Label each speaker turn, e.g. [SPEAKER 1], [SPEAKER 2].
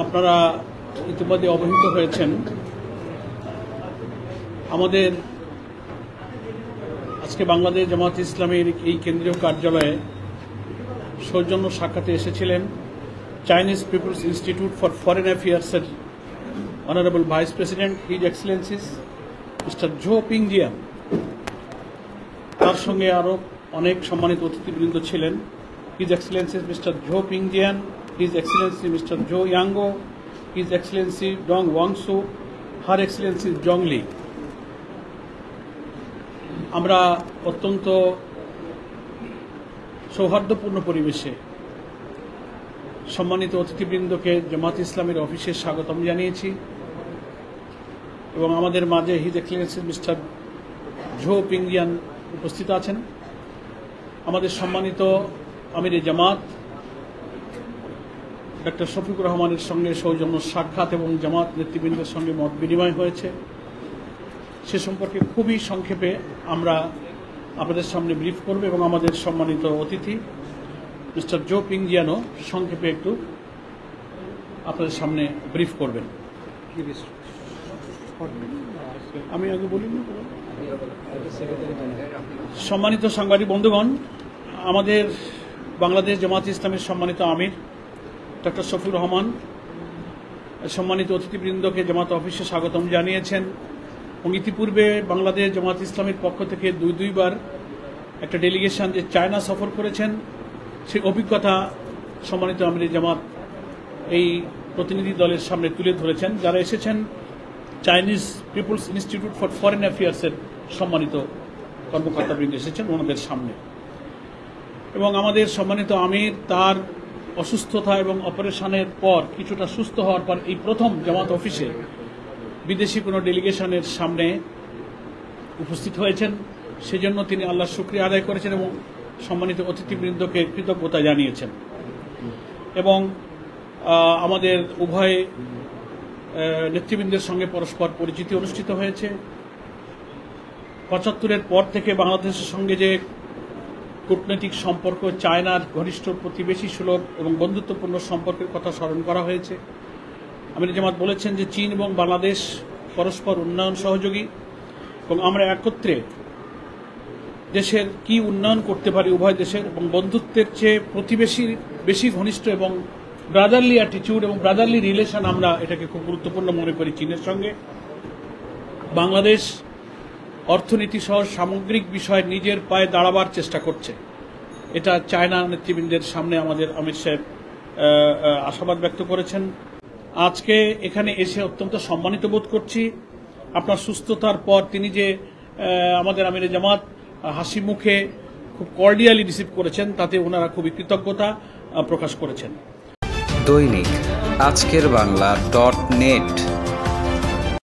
[SPEAKER 1] আপনারা ইতিমধ্যে অবহিত হয়েছেন আমাদের আজকে বাংলাদেশ জামাত ইসলামের এই কেন্দ্রীয় কার্যালয়ে সৌজন্য সাক্ষাতে এসেছিলেন Chinese people's institute for foreign অ্যাফেয়ার্সের honourable vice president his excellencies mister Zhou Pingjian. তার সঙ্গে আরও অনেক সম্মানিত অতিথিবৃন্দ ছিলেন। His excellencies mister Zhou Pingjian, his excellency mister Zhou Yango, his excellency Dong Wangsu, her excellency Jong Li. আমরা অত্যন্ত সৌহার্দ্যপূর্ণ পরিবেশে সম্মানিত অতিথিবৃন্দকে জামাত ইসলামের অফিসে স্বাগতম জানিয়েছি এবং আমাদের মাঝে হিজ এক্সেলেন্সি মিস্টার ঝো পিংজিয়ান উপস্থিত আছেন। আমাদের সম্মানিত আমিরে জামাত ডক্টর শফিকুর রহমানের সঙ্গে সৌজন্য সাক্ষাৎ এবং জামাত নেতৃবৃন্দের সঙ্গে মত বিনিময় হয়েছে। সে সম্পর্কে খুবই সংক্ষেপে আমরা আপনাদের সামনে ব্রিফ করব এবং আমাদের সম্মানিত অতিথি মিস্টার ঝো পিংজিয়ানও সংক্ষেপে একটু আপনাদের সামনে ব্রিফ করবেন। আমি আগে বলি না। সম্মানিত সাংবাদিক বন্ধুগণ, আমাদের বাংলাদেশ জামাত ইসলামের সম্মানিত আমির ডক্টর শফিকুর রহমান সম্মানিত অতিথিবৃন্দকে জামাত অফিসে স্বাগতম জানিয়েছেন এবং ইতিপূর্বে বাংলাদেশ জামাত ইসলামের পক্ষ থেকে দুইবার একটা ডেলিগেশন যে চায়না সফর করেছেন সেই অভিজ্ঞতা সম্মানিত আমির জামাত এই প্রতিনিধি দলের সামনে তুলে ধরেছেন। যারা এসেছেন Chinese people's institute for foreign অ্যাফেয়ার্সের সম্মানিত কর্মকর্তাবৃন্দ এসেছেন ওনাদের সামনে এবং আমাদের সম্মানিত আমির তার অসুস্থতা এবং অপারেশনের পর কিছুটা সুস্থ হওয়ার পর এই প্রথম জামাত অফিসে বিদেশি কোনো ডেলিগেশনের সামনে উপস্থিত হয়েছেন। সেজন্য তিনি আল্লাহর শুকরিয়া আদায় করেছেন এবং সম্মানিত অতিথিবৃন্দকে কৃতজ্ঞতা জানিয়েছেন এবং আমাদের উভয় নেতৃবৃন্দের সঙ্গে পরস্পর পরিচিতি অনুষ্ঠিত হয়েছে। ৭৫-এর পর থেকে বাংলাদেশের সঙ্গে যে কূটনৈতিক সম্পর্ক, চায়নার ঘনিষ্ঠ প্রতিবেশী সুলভ এবং বন্ধুত্বপূর্ণ সম্পর্কের কথা স্মরণ করা হয়েছে। আমির জামাত বলেছেন যে চীন এবং বাংলাদেশ পরস্পর উন্নয়ন সহযোগী এবং আমরা একত্রে দেশের কি উন্নয়ন করতে পারি উভয় দেশের এবং বন্ধুত্বের চেয়ে প্রতিবেশী বেশি ঘনিষ্ঠ এবং ব্রাদারলি অ্যাটিটিউড এবং ব্রাদারলি রিলেশন আমরা এটাকে খুব গুরুত্বপূর্ণ মনে করি চীনের সঙ্গে। বাংলাদেশ অর্থনীতি সহ সামগ্রিক বিষয়ে নিজের পায়ে দাঁড়াবার চেষ্টা করছে, এটা চায়না নেতৃবৃন্দের সামনে আমাদের আমির সাহেব আশাবাদ ব্যক্ত করেছেন। আজকে এখানে এসে অত্যন্ত সম্মানিত বোধ করছি। আপনার সুস্থতার পর তিনি যে আমাদের আমিরে জামাত হাসি মুখে খুব কর্ডিয়ালি রিসিভ করেছেন তাতে ওনারা খুবই কৃতজ্ঞতা প্রকাশ করেছেন।
[SPEAKER 2] দৈনিক আজকের বাংলা .net